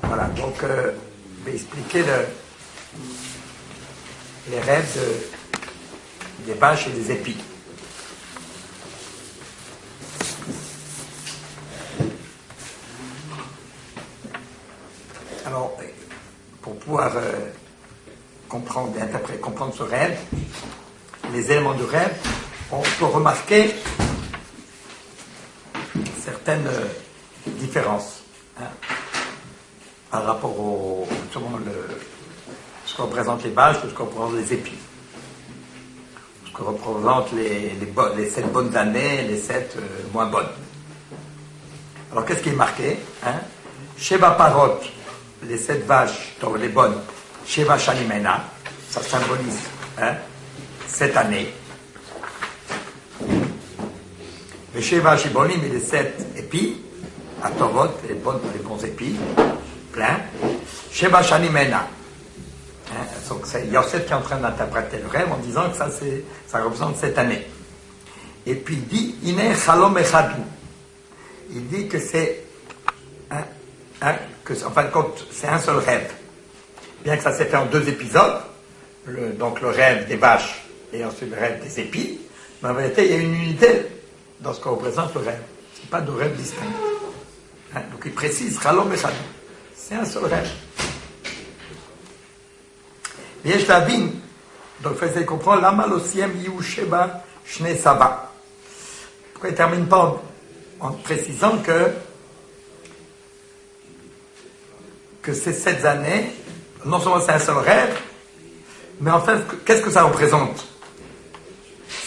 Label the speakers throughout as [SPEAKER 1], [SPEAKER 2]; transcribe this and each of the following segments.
[SPEAKER 1] Voilà, donc je vais expliquer les rêves des vaches et des épis. Alors, pour pouvoir comprendre ce rêve, les éléments du rêve, on peut remarquer certaines différences par rapport ce que représentent les vaches, ce que représentent les épis, ce que représentent les 7 bonnes années, les 7 moins bonnes. Alors qu'est-ce qui est marqué Sheva Parot, les 7 vaches, donc les bonnes, Sheva Shanimena, ça symbolise 7 années. Les Sheva Shibonim et les 7 épis, Atovot, les bons épis, plein. Sheva Shanimena. Donc c'est Yosef qui est en train d'interpréter le rêve en disant que ça représente 7 années. Et puis il dit Ine Chalom Echadou. Il dit que c'est en fin de compte, c'est un seul rêve. Bien que ça s'est fait en 2 épisodes, donc le rêve des vaches et ensuite le rêve des épis, mais en vérité, il y a une unité dans ce que représente le rêve. Ce n'est pas de rêve distinct. Donc il précise, Chalom Echad. C'est un seul rêve. Yesh Lavin, donc il faut comprendre, Lama Losiem Yiu Sheba Shne Saba. Pourquoi il ne termine pas en précisant que ces 7 années, non seulement c'est un seul rêve, mais en fait, qu'est-ce que ça représente?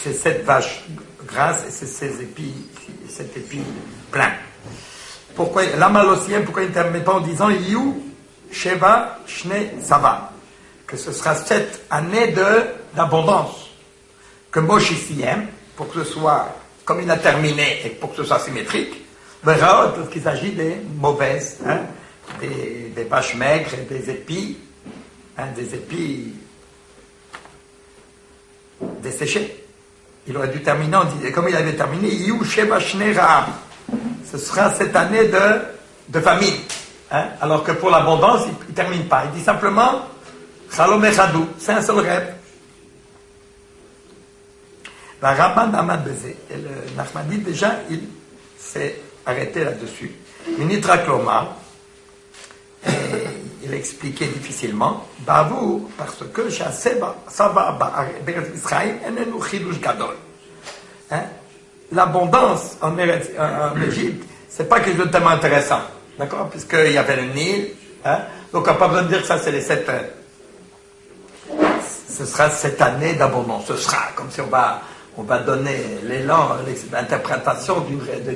[SPEAKER 1] Ces 7 vaches grasses et ces 7 épis pleins. Pourquoi, pourquoi il ne termine pas en disant Yu Sheva Shne Sava? Que ce sera 7 années d'abondance. Que Moshe s'y aime, pour que ce soit, comme il a terminé, et pour que ce soit symétrique, verra parce qu'il s'agit des mauvaises, des vaches maigres et des épis desséchés. Il aurait dû terminer, comme il avait terminé, Yu Sheva Shne Raam. Ce sera cette année de famine. Alors que pour l'abondance, il ne termine pas. Il dit simplement Chalom Echadou, c'est un seul rêve. La Rabban Ahmad Bezé, et le Nachmanide, déjà, il s'est arrêté là-dessus. Minitra Kloma, il expliquait difficilement, Bavou, parce que l'abondance en Égypte, c'est pas quelque chose de tellement intéressant, d'accord? Puisqu'il y avait le Nil, donc on n'a pas besoin de dire que ça c'est les 7 ce sera cette année d'abondance, ce sera comme si on va donner l'élan, l'interprétation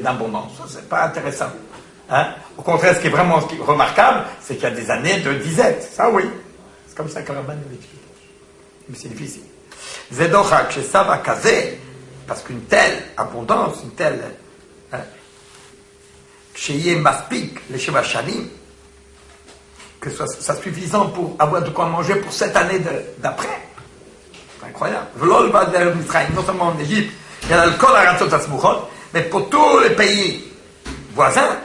[SPEAKER 1] d'abondance, ça c'est pas intéressant. Au contraire, ce qui est vraiment remarquable, c'est qu'il y a des années de disette. Ça, oui. C'est comme ça que Rabban l'explique. Mais c'est difficile. Zedochak, chez Sava Kazé, parce qu'une telle abondance, une telle. Chez Yé Maspik, les Sheva Shanim, que ça soit suffisant pour avoir de quoi manger pour cette année d'après. C'est incroyable. Non seulement en Égypte, il y a l'alcool à Ratzot Asmuchot, mais pour tous les pays voisins,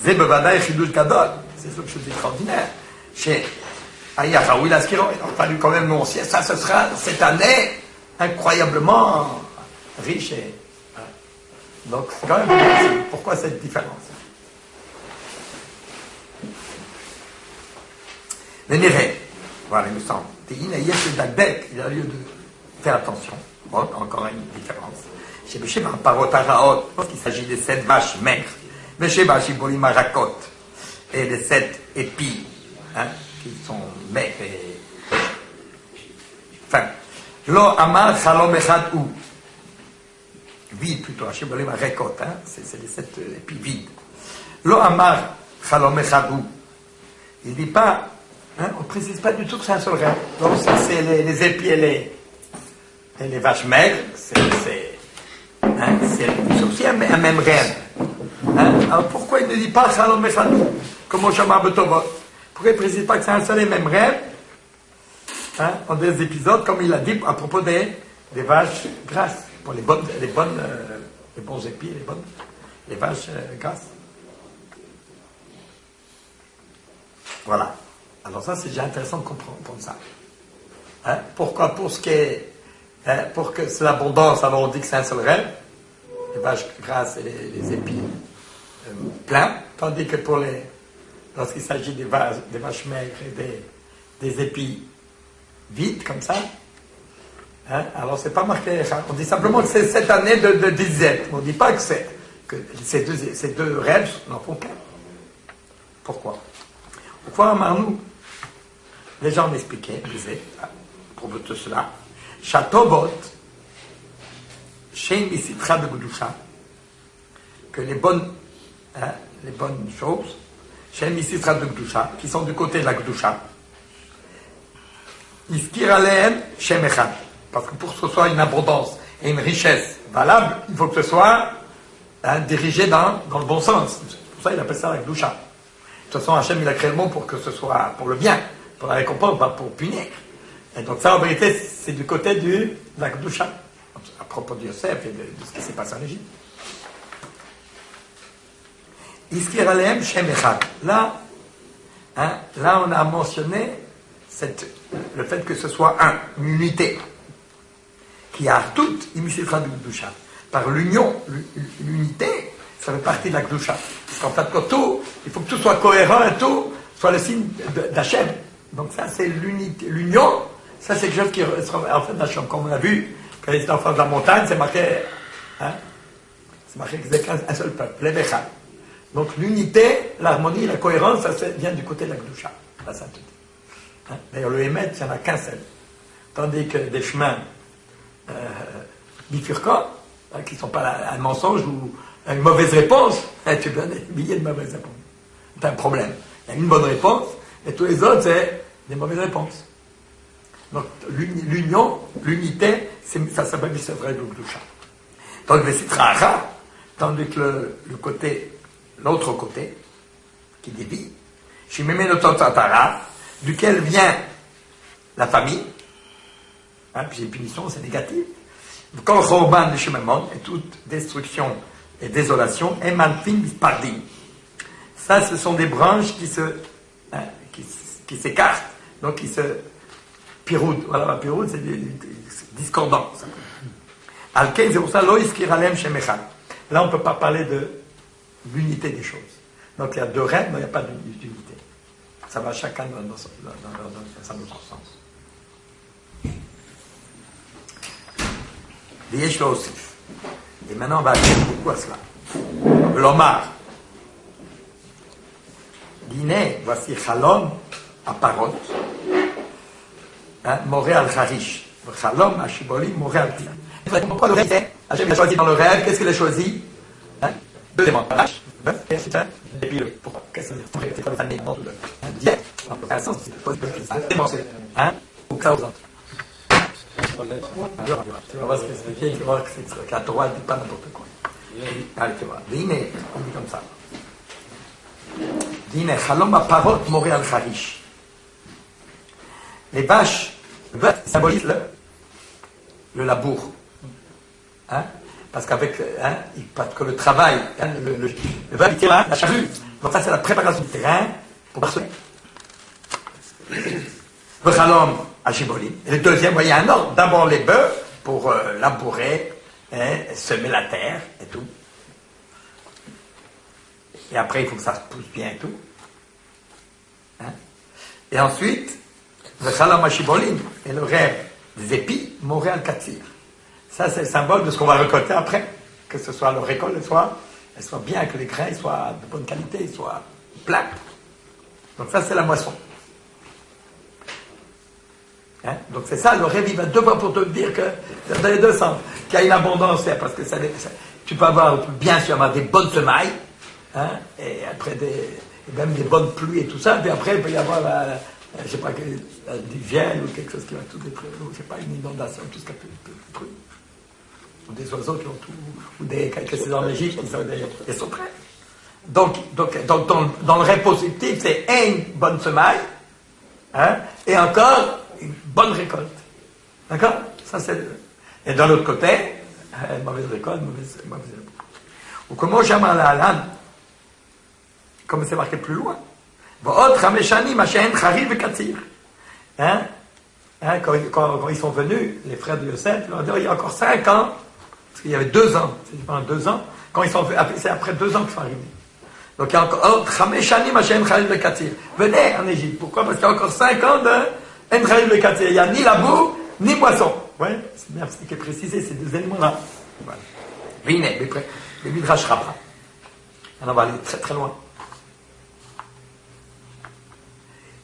[SPEAKER 1] c'est quelque chose d'extraordinaire. Chez Ayafaoui Laskiro, il a fallu quand même annoncer, ça ce sera cette année incroyablement riche. Donc c'est quand même pourquoi cette différence? Le Néré, voilà, il me semble. Il y a lieu de faire attention. Bon, encore une différence. Chez Béchem, un parotaraot, parce qu'il s'agit de 7 vaches maigres. Sheba Shibolim Arakot, et les 7 épis, qui sont maigres et. Enfin, Lo Amar Chalom Echad ou. Vide plutôt, Shibolim Arakot, c'est les 7 épis vides. Lo Amar Chalom Echad ou. Il ne dit pas, on ne précise pas du tout que c'est un seul rêve. Donc, c'est les épis et les vaches maigres, c'est aussi un même rêve. Alors pourquoi il ne dit pas Shalom Echadou comme au Shama Betovot? Pourquoi il ne précise pas que c'est un seul et même rêve en 2 épisodes, comme il a dit à propos des vaches grasses, pour les bons épis, les vaches grasses? Voilà. Alors ça, c'est déjà intéressant de comprendre ça. Hein? Pourquoi? Pour ce qui est... Hein? Pour que c'est l'abondance, alors on dit que c'est un seul rêve, les vaches grasses et les épis pleins, tandis que lorsqu'il s'agit des vaches maigres et des épis vides, comme ça, hein? Alors c'est pas marqué, on dit simplement que c'est cette année de disette. On ne dit pas que ces deux rêves n'en font qu'un. Pourquoi? Pourquoi, Marnou? Les gens m'expliquaient, disaient, pour tout cela, Chatobot, Shem Isitra de Gudusha, que les bonnes choses, Shem Isitra de Gudusha, qui sont du côté de la Gudusha, Iskir Aleem Shem Echad, parce que pour que ce soit une abondance et une richesse valable, il faut que ce soit dirigé dans le bon sens. C'est pour ça qu'il appelle ça la Gudusha. De toute façon, Hachem, il a créé le monde pour que ce soit pour le bien, pour la récompense, pas pour punir. Et donc ça, en vérité, c'est du côté de la Kedusha, à propos de Yosef et de ce qui s'est passé en Égypte. Iskir Aleem Shem Echad. Là, on a mentionné le fait que ce soit une unité, qui a toute imisifra de Kedusha. Par l'union, l'unité, ça fait partie de la Kedusha. Parce qu'en fait, il faut que tout soit cohérent et tout soit le signe d'Hachem. Donc ça, c'est l'union. Ça, c'est quelque chose qui sera en fait d'Hachem. Comme on l'a vu, quand il était en face de la montagne, c'est marqué que c'est un seul peuple, les Bechal. Donc l'unité, l'harmonie, la cohérence, ça vient du côté de la Kedusha, la sainteté. D'ailleurs, le Hémet, il n'y en a qu'un seul. Tandis que des chemins bifurcants, qui ne sont pas un mensonge ou une mauvaise réponse, tu donnes des milliers de mauvaises réponses. C'est un problème. Il y a une bonne réponse, et tous les autres, c'est des mauvaises réponses. Donc, l'union, l'unité, ça s'appelle Yisraël de Gdusha. Donc, le Sitracha, tandis que l'autre côté, qui dévie, Shimeme Nototatara, duquel vient la famille, puis les punitions, c'est négatif. Quand Chorban de Shememon, et toute destruction et désolation, et Manfin Bispardim. Ça, ce sont des branches qui s'écartent, donc qui se piroudent. Voilà, la piroude, c'est discordant. Al-Kei, c'est pour ça, Loïs Kiralem Shemechal. Là, on ne peut pas parler de l'unité des choses. Donc, il y a deux rêves, mais il n'y a pas d'unité. Ça va chacun dans sa autre sens. Et maintenant, on va ajouter beaucoup à cela. L'Omar. Guinée, voici Chalom à Parot, Moré al-Kharish. Chalom à Shibolim, Moré al-Tia. Pourquoi le rêve? Hachem a choisi dans le rêve, qu'est-ce qu'il a choisi? Deux éléments. Et puis, pourquoi? Qu'est-ce que c'est? C'est comme ça, mais non, d'hier. Dans le sens, c'est pas démontré. Ou que ça représente. On va se expliquer, tu vois que la Torah ne dit pas n'importe quoi. Allez, tu vois. Dîne, on dit comme ça. Dîne, Chalom à Parot, Moré al-Kharish. Les vaches, symbolisent le labour. Parce qu'avec que le travail, le vache, il tire la charrue. Donc ça, c'est la préparation du terrain pour parsemer. Le Chalom à Shibolim. Et le deuxième, il y a un ordre. D'abord les bœufs pour labourer, semer la terre et tout. Et après, il faut que ça se pousse bien et tout. Et ensuite, le Chalom à Shibolim et le rêve des épis, Moré al-Katsir. Ça, c'est le symbole de ce qu'on va récolter après. Que ce soit la récolte, elle soit bien, que les grains soient de bonne qualité, soient plats. Donc ça, c'est la moisson. Donc c'est ça, le rêve, il va deux fois pour te dire que, dans les deux sens, qu'il y a une abondance, parce que tu peux avoir, bien sûr, avoir des bonnes semailles, et après même des bonnes pluies et tout ça, puis après, il peut y avoir, je sais pas, du gel ou quelque chose qui va tout détruire, ou je sais pas, une inondation, tout ce qui a pu détruire. Ou des oiseaux qui ont tout, ou quelques saisons en Égypte, ils sont prêts. Donc dans le rêve positif, c'est une bonne semaille, et encore une bonne récolte. D'accord? Ça, c'est et dans l'autre côté, mauvaise récolte, mauvaise récolte. Ou comment j'aime la lame, comme c'est marqué plus loin, V'od chameshani mashen charil vekatir. Hein? Quand ils sont venus, les frères de Yosef, ils leur ont dit, il y a encore 5 ans, parce qu'il y avait 2 ans, c'est pendant 2 ans, quand ils sont venus, c'est après 2 ans qu'ils sont arrivés. Donc il y a encore chameshani mashen charil vekatir. Venez en Égypte. Pourquoi? Parce qu'il y a encore 5 ans de en charil vekatir. Il n'y a ni labour, ni moisson. Ouais, c'est bien ce qui est précisé, ces 2 éléments-là. Voilà. Venez, les Midrash Rabbah. On va aller très très loin.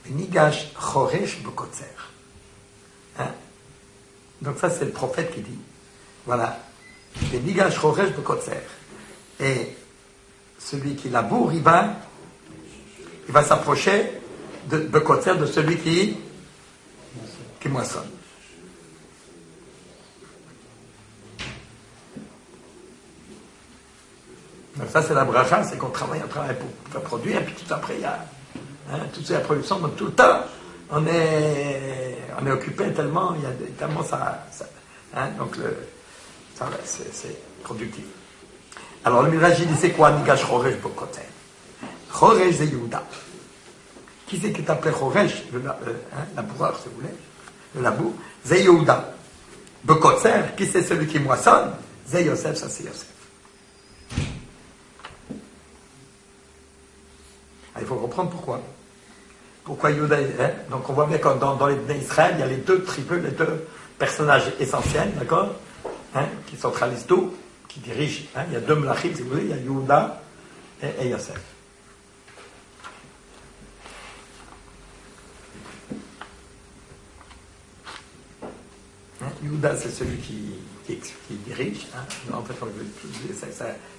[SPEAKER 1] Nigash Choresh Bekotzer. Hein? Donc ça c'est le prophète qui dit. Voilà. Nigash Choresh Bekotzer. Et celui qui laboure, il va s'approcher de Bekotzer, de celui qui moissonne. Donc ça c'est la bracha, c'est qu'on travaille pour produire, et puis tout après il y a toute la production, donc tout le temps on est occupé tellement, il y a tellement ça donc c'est productif. Alors le Midrash dit c'est quoi Nigash Choresh Bekotzer? Choresh c'est Yehuda. Qui c'est qui est appelé Choresh, le laboureur si vous voulez, le labour, c'est Yehuda. Bekotzer, qui c'est celui qui moissonne? C'est Yosef, ça c'est Yosef. Il faut comprendre pourquoi. Pourquoi Yehuda donc on voit bien que dans les Bnei Israël, il y a les 2 tribus, les 2 personnages essentiels, d'accord, qui centralisent tout, qui dirigent. Il y a 2 Melachim, si vous voulez, il y a Yehuda et Yosef. Yehuda, c'est celui qui dirige. En fait,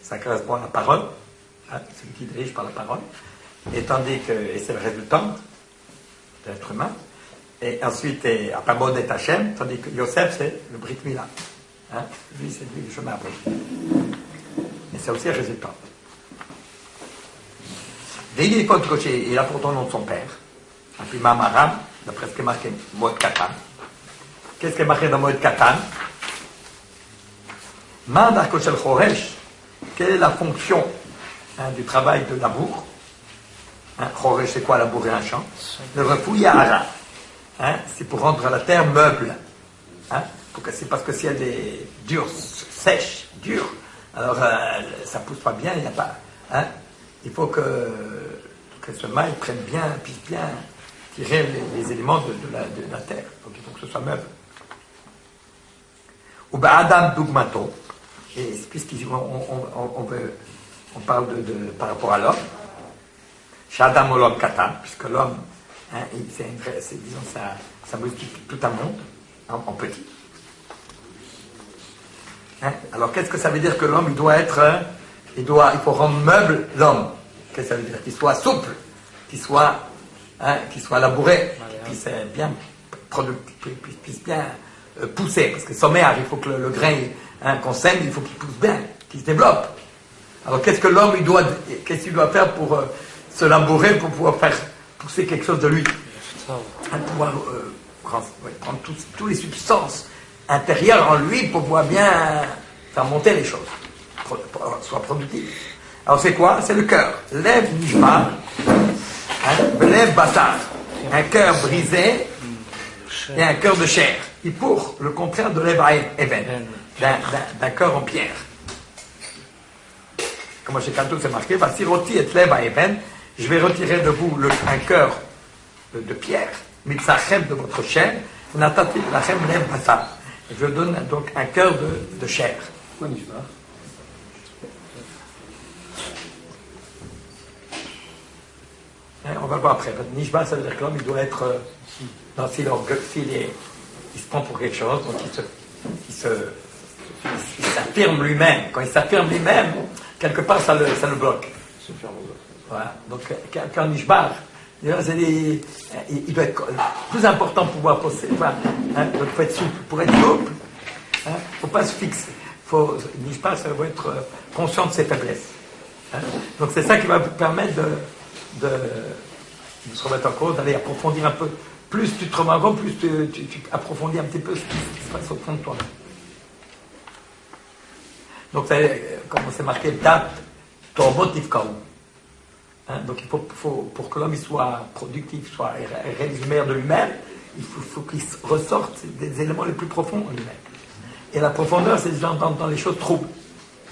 [SPEAKER 1] ça correspond à la parole. Celui qui dirige par la parole. Et tandis que, et c'est le résultat de l'être humain, et ensuite, Apamod et Hachem, tandis que Yosef, c'est le Brit Mila. Lui, c'est lui le chemin après. Et c'est aussi le résultat. Il a pourtant le nom de son père. Et puis Mamaram, d'après ce qui est marqué Moed Katan. Qu'est-ce qui est marqué dans Moed Katan? Mandar Koshel Choresh, quelle est la fonction du travail de labour? Choresh, c'est quoi labourer un champ? Le refouillard, c'est pour rendre la terre meuble. C'est parce que si elle est dure, sèche, dure, alors ça pousse pas bien, il n'y a pas. Il faut que ce mail prenne bien, puisse bien tirer les éléments de la terre. Donc il faut que ce soit meuble. Ou Adam Dugmato, et puisqu'on parle par rapport à l'homme. Shadam Olom Katan, puisque l'homme, disons, ça multiplie tout un monde en petit. Alors qu'est-ce que ça veut dire que l'homme, il faut rendre meuble l'homme? Qu'est-ce que ça veut dire? Qu'il soit souple, qu'il soit labouré, qu'il puisse bien puisse bien pousser, parce que sommaire, il faut que le grain qu'on sème, il faut qu'il pousse bien, qu'il se développe. Alors qu'est-ce que l'homme qu'est-ce qu'il doit faire pour se labourer, pour pouvoir faire pousser quelque chose de lui, pouvoir prendre toutes les substances intérieures en lui pour pouvoir bien faire monter les choses, soit productif. Alors c'est quoi? C'est le cœur. Lève nishma, lève batar, un cœur brisé et un cœur de chair. Et pour le contraire de lève even, d'un cœur en pierre. Comme chez Kantou c'est marqué, si roti et lève even, je vais retirer de vous un cœur de pierre, mitzachem de votre chair, natati lachem lève batar. Je donne donc un cœur de chair.
[SPEAKER 2] Pourquoi nishma?
[SPEAKER 1] On va le voir après. Nishba, ça veut dire que l'homme, il doit être s'il se prend pour quelque chose, donc il s'affirme lui-même. Quand il s'affirme lui-même, quelque part, ça le bloque. Voilà. Donc, quand Nishba, il doit être plus important pour pouvoir posséder. Il faut être souple. Pour être souple, il ne faut pas se fixer. Nishba, ça doit être conscient de ses faiblesses. Donc, c'est ça qui va vous permettre de se remettre en cause, d'aller approfondir un peu. Plus tu te remets en compte, plus tu approfondis un petit peu ce qui se passe au fond de toi. Donc, comme c'est marqué, date, torbotif kaou. Hein, donc pour que l'homme il soit productif, soit réalise le meilleur de lui-même, il faut qu'il ressorte des éléments les plus profonds en lui-même. Et la profondeur, c'est dans les choses troubles,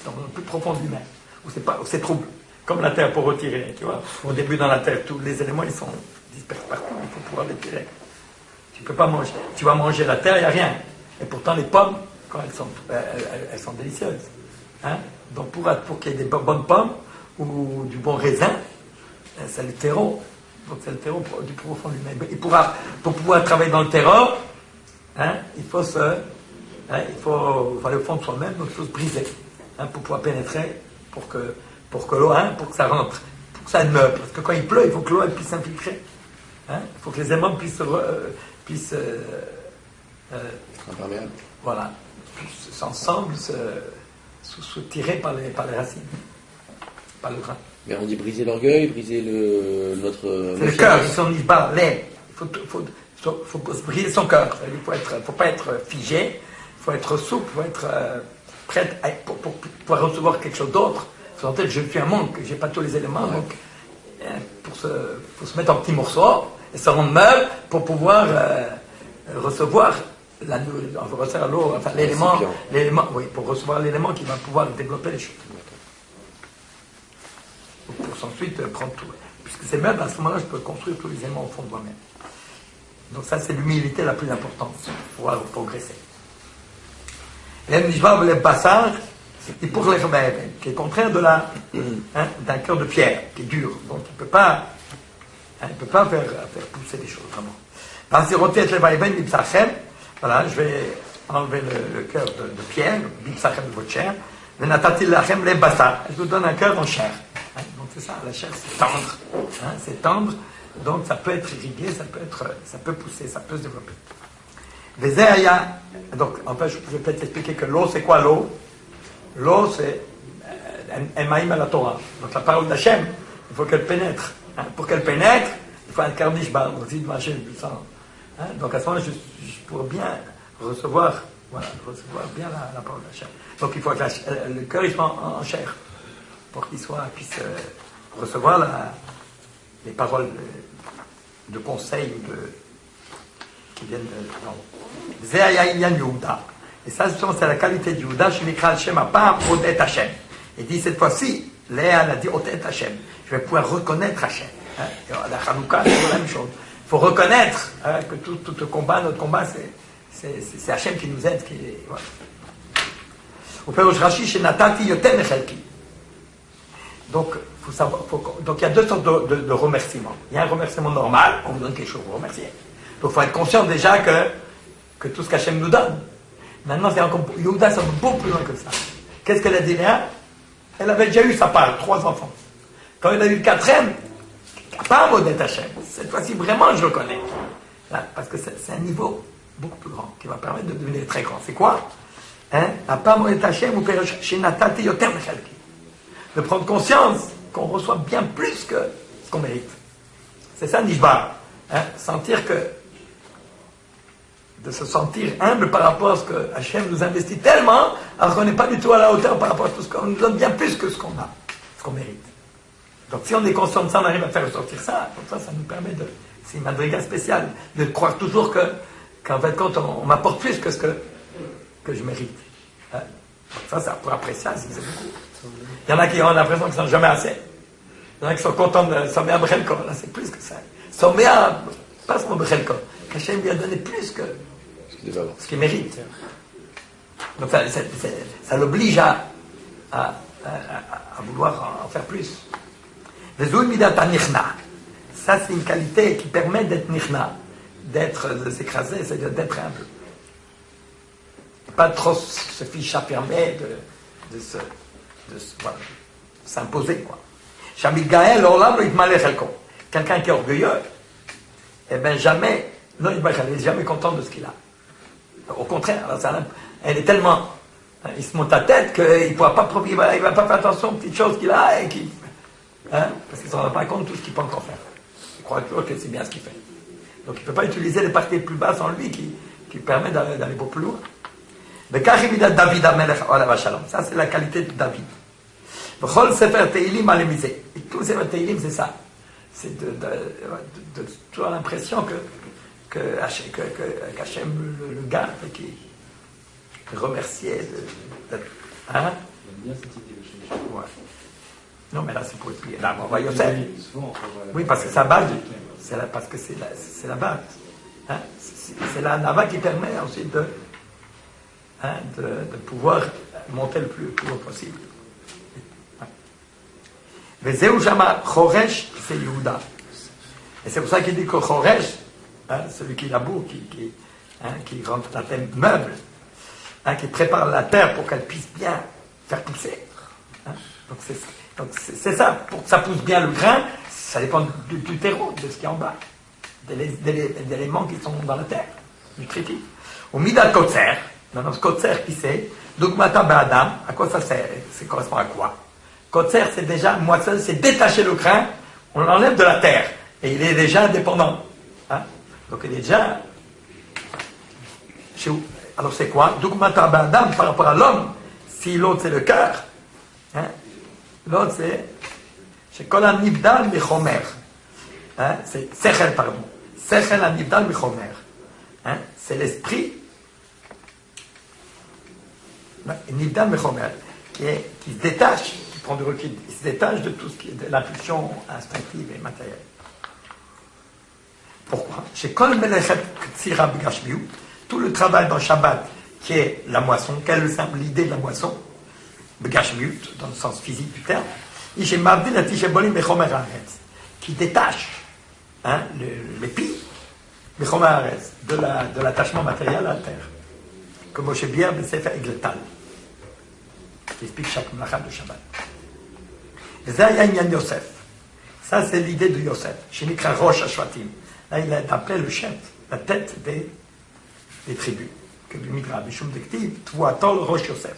[SPEAKER 1] dans le plus profond de lui-même, où c'est trouble. Comme la terre pour retirer, tu vois. Au début dans la terre, tous les éléments ils sont dispersés partout, il faut pouvoir les tirer. Tu peux pas manger. Tu vas manger la terre, il n'y a rien. Et pourtant les pommes, quand elles sont délicieuses. Hein? Donc pour qu'il y ait des bonnes pommes ou du bon raisin, c'est le terreau. Donc c'est le terreau du profond de lui-même. Et pour pouvoir travailler dans le terreau, hein, il faut aller au fond de soi-même, donc il faut se briser, hein, pour pouvoir pénétrer, pour que l'eau, hein, pour que ça rentre, pour que ça meure. Parce que quand il pleut, il faut que l'eau puisse s'infiltrer. Hein, il faut que les aimants puissent
[SPEAKER 2] imperméable.
[SPEAKER 1] Voilà, puissent ensemble se tirer par les racines, par le grain.
[SPEAKER 2] Mais on dit briser l'orgueil, briser notre...
[SPEAKER 1] C'est le cœur, ils sont pas l'air. Il faut se briser son cœur. Il faut pas être figé, il faut être souple, il faut être prêt pour pouvoir recevoir quelque chose d'autre. En tête, je suis un manque, j'ai pas tous les éléments, donc faut se mettre en petits morceaux et se rendre meuble pour pouvoir recevoir l'eau, enfin l'élément, oui, pour recevoir l'élément qui va pouvoir développer les choses. Pour ensuite prendre tout. Puisque c'est même à ce moment-là, je peux construire tous les éléments au fond de moi-même. Donc ça, c'est l'humilité la plus importante pour pouvoir progresser. Le bassar, et pour les remèdes, qui est contraire d'un cœur de pierre, qui est dur. Donc il ne peut pas faire pousser les choses, vraiment. Voilà, je vais enlever le cœur de pierre, de votre chair. Je vous donne un cœur en chair. Donc c'est ça, la chair c'est tendre. Hein, c'est tendre, donc ça peut être irrigué, ça peut pousser, ça peut se développer. Donc en fait, je vais peut-être expliquer que l'eau, c'est quoi l'eau? L'eau, c'est Emaïm à la Torah. Donc la parole d'Hachem, il faut qu'elle pénètre. Hein, pour qu'elle pénètre, il faut un karnishba, aussi de Hachem du sang. Hein, donc à ce moment-là, je pourrais bien recevoir bien la parole d'Hachem. Donc il faut que le cœur il soit en chair, pour qu'il puisse recevoir les paroles de conseil qui viennent de l'en. Et ça, justement, c'est la qualité du Yehuda, Shemikra Hashem, à part Odet Hashem. Il dit cette fois-ci, Léa a dit Odet Hashem. Je vais pouvoir reconnaître Hashem. Hein? La Chanukah, c'est la même chose. Il faut reconnaître que tout le combat, notre combat, c'est Hashem qui nous aide. Voilà. Au Pérosh Rashi, chez Natati Yotem Echelki. Donc, donc il y a deux sortes de remerciements. Il y a un remerciement normal, on vous donne quelque chose, vous remerciez. Donc il faut être conscient déjà que tout ce qu'Hachem nous donne. Maintenant, c'est encore, Yehuda, ça va beaucoup plus loin que ça. Qu'est-ce qu'elle a dit là? Elle avait déjà eu sa part, 3 enfants. Quand elle a eu le 4e, pas un mot d'être Hachem. Cette fois-ci, vraiment, je le connais. Là, parce que c'est un niveau beaucoup plus grand, qui va permettre de devenir très grand. C'est quoi? À pas mot d'être Hachem, ou Shenatati Yotem Chalki. De prendre conscience qu'on reçoit bien plus que ce qu'on mérite. C'est ça, Nishbar. Sentir de se sentir humble par rapport à ce que Hachem nous investit tellement, alors qu'on n'est pas du tout à la hauteur par rapport à tout ce qu'on nous donne bien plus que ce qu'on a, ce qu'on mérite. Donc si on est conscient de ça, on arrive à faire ressortir ça, comme ça nous permet c'est une madriga spéciale, de croire toujours qu'en fait, quand on m'apporte plus que ce que je mérite. Ça pour apprécier, c'est beaucoup. Il y en a qui ont l'impression qu'ils ne sont jamais assez. Il y en a qui sont contents de sommer à Brechelko. Là, c'est plus que ça. Sommer à, pas seulement Brechelko. Qu'Hachem lui a donné plus que ce qu'il mérite. Donc ça l'oblige à vouloir en faire plus. Ça, c'est une qualité qui permet d'être nichna, de s'écraser, c'est-à-dire d'être humble. Pas trop se fiche affirmer, de s'imposer, quoi. Quelqu'un qui est orgueilleux, eh bien jamais, non, il n'est jamais content de ce qu'il a. Au contraire, elle est tellement, il se monte à tête qu'il ne pourra pas, il va pas faire attention aux petites choses qu'il a et parce qu'il ne se rend pas compte de tout ce qu'il peut encore faire. Il croit toujours que c'est bien ce qu'il fait. Donc il ne peut pas utiliser les parties plus basses en lui qui permettent d'aller beaucoup plus loin. Ça, c'est la qualité de David. Et tous Tout c'est Teilim, c'est ça. C'est de toujours l'impression que Hachem le garde et qu'il remerciait hein?
[SPEAKER 3] J'aime bien cette idée de changer.
[SPEAKER 1] Ouais. Non, mais là, c'est pour expliquer. Là, on va Yosef. Oui, parce que sa base, parce que c'est la base. Hein? C'est la nava qui permet ensuite de pouvoir monter le plus haut possible. Vezeu Shama Choresh, c'est Yehuda. Et c'est pour ça qu'il dit que Choresh, celui qui laboure, qui rentre la terre meuble, qui prépare la terre pour qu'elle puisse bien faire pousser. Hein? Donc c'est ça. Pour que ça pousse bien le grain, ça dépend du terreau, de ce qu'il y a en bas, des éléments qui sont dans la terre, du tritif. Au Midat Kotzer, maintenant ce Kotzer qui c'est, Dogmata Be'adam, à quoi ça sert? Ça correspond à quoi? Kotzer, c'est déjà, moissonner, c'est détacher le grain, on l'enlève de la terre, et il est déjà indépendant. Hein? Donc il est déjà chez vous. Alors c'est quoi? Dogmata Be'adam par rapport à l'homme, si l'autre c'est le cœur, hein? L'autre c'est Kol HaNivdal Michomer. Hein? C'est Sechel, pardon. Sechel HaNivdal Michomer. Hein? C'est l'esprit Nivdal Michomer qui se détache, qui prend du recul, il se détache de tout ce qui est de l'impulsion instinctive et matérielle. Pourquoi? Chez Kol Melechet Ktsira B'Gashmiut, tout le travail dans Shabbat qui est la moisson, quelle est l'idée de la moisson? B'Gashmiut, dans le sens physique du terme, qui détache l'épi de l'attachement matériel à la terre. Comme Moshe Bier B'Sefer Egletal, qui explique chaque mlacha de Shabbat. Yosef. Ça, c'est l'idée de Yosef. Shenikra Rosh Hashvatim. Là, il est appelé le chef, la tête des tribus. Que le Midrash, Bishum Dektiv, Tvuatol Rosh Yosef.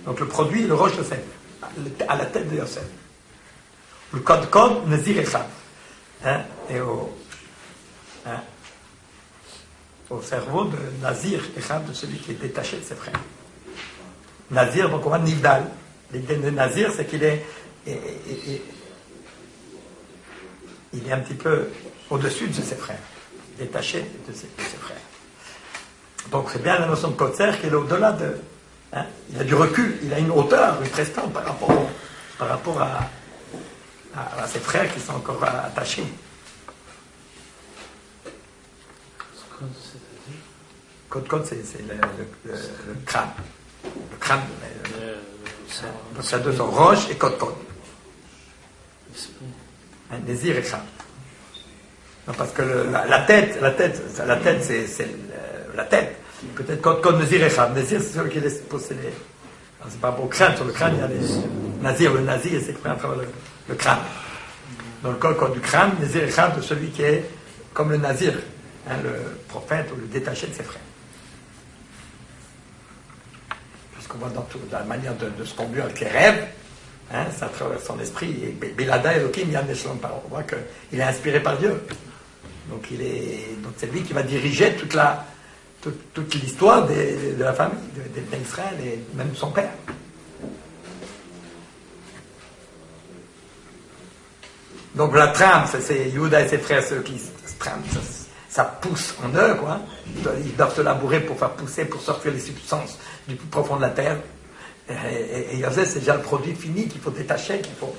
[SPEAKER 1] Donc le produit, le Rosh Yosef, à la tête de Yosef. Le code Nazir Echad. Et au cerveau de Nazir Echad, de celui qui est détaché de ses frères. Nazir, donc on va Nivdal. L'idée de Nazir, c'est qu'il est, il est un petit peu au-dessus de ses frères, détaché de ses frères. Donc c'est bien la notion de Kotzer qui est au-delà de... Hein, il a du recul, il a une hauteur, une prestance par rapport à ses frères qui sont encore attachés. Kod, c'est le crâne. Le crâne. Donc ça deux sont roche et Kod. Désir et crâne. Non, parce que la tête, c'est la tête. Peut-être Kod Nazir et Chab. Nazir, c'est celui qui laisse posséder. C'est pas pour crâne. Sur le crâne, il y a les Nazir. Le Nazir, c'est à travers le crâne. Dans le code du crâne, Nazir et Chab, de celui qui est comme le Nazir, le prophète ou le détaché de ses frères. Puisqu'on voit dans la manière de se conduire avec les rêves, ça traverse son esprit. Et Bilada Elohim Yan Neshlom Paro. On voit qu'il est inspiré par Dieu. Donc c'est lui qui va diriger toute l'histoire de la famille, d'Israël et même de son père. Donc la trame, c'est Yehuda et ses frères, ceux qui se trament, ça pousse en eux, quoi. Ils doivent se labourer pour faire pousser, pour sortir les substances du plus profond de la terre. Et Yosef, c'est déjà le produit fini qu'il faut détacher, qu'il faut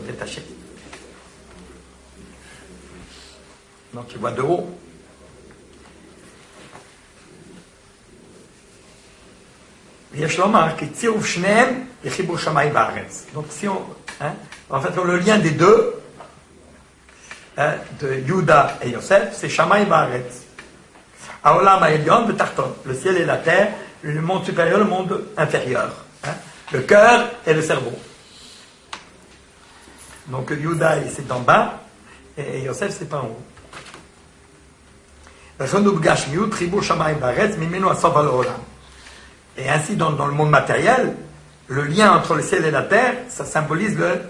[SPEAKER 1] détacher. Donc tu vois de haut. Donc si en fait le lien des deux, de Yehuda et Yosef, c'est Shammai Baaretz. Haolam ha'elyon v'tarton, le ciel et la terre, le monde supérieur, le monde inférieur, le cœur et le cerveau. Donc Yehuda c'est d'en bas et Yosef c'est pas en haut. Et ainsi, dans le monde matériel, le lien entre le ciel et la terre, ça symbolise le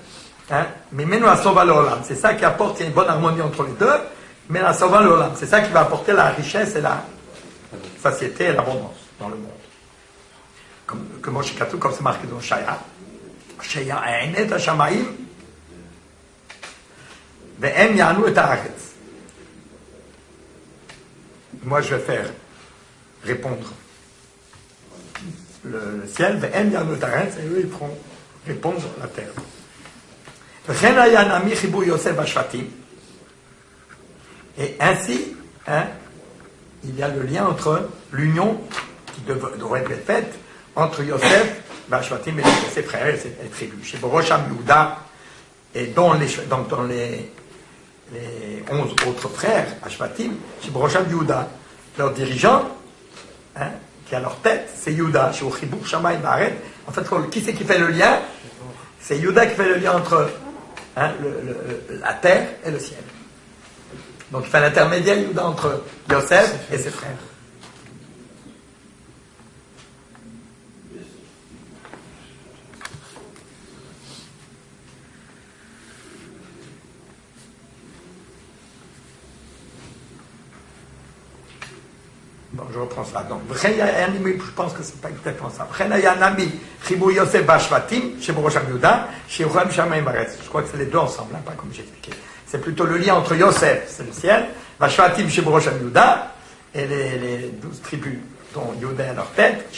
[SPEAKER 1] Mimenu Asova Olam. C'est ça qui apporte une bonne harmonie entre les deux. Mais Asova Olam, c'est ça qui va apporter la richesse et la satiété et l'abondance dans le monde. Comme c'est marqué dans Shaya. שיענה את השמיים והם יענו את הארץ. Moi je vais faire répondre le ciel, והם יענו את הארץ, et eux ils feront répondre la terre. וכן היה נעמי חיבור יוסף בשבטים, et ainsi, il y a le lien entre l'union qui devrait être faite entre Yosef, Bashvatim et ses frères et ses tribus. Chez Borosham Yehuda, et dans les 11 autres frères, Ashvatim, chez Borosham Yehuda, leur dirigeant, qui a leur tête, c'est Yehuda, chez Ochibur Shammai Baaret. En fait, qui c'est qui fait le lien? C'est Yehuda qui fait le lien entre la terre et le ciel. Donc il fait l'intermédiaire Yehuda entre Yosef et ses frères. Bon, je reprends ça. Donc, je pense que c'est pas exactement ça. Je crois que c'est les deux ensemble, pas comme j'ai expliqué. C'est plutôt le lien entre Yosef, c'est le ciel, Vashvatim chez Borosham Yehuda, et les 12 tribus dont Yehuda a leur tête,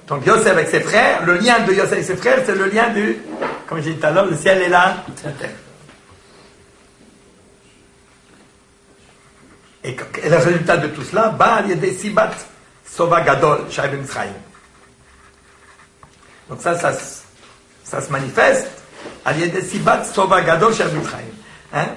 [SPEAKER 1] donc Yosef avec ses frères, le lien de Yosef avec ses frères, c'est le lien du, comme j'ai dit tout à l'heure, le ciel et la terre. Et le résultat de tout cela, il y a des sibat sova gadol shai Mitzrayim. Donc ça se manifeste à des sibat sova gadol shai Mitzrayim,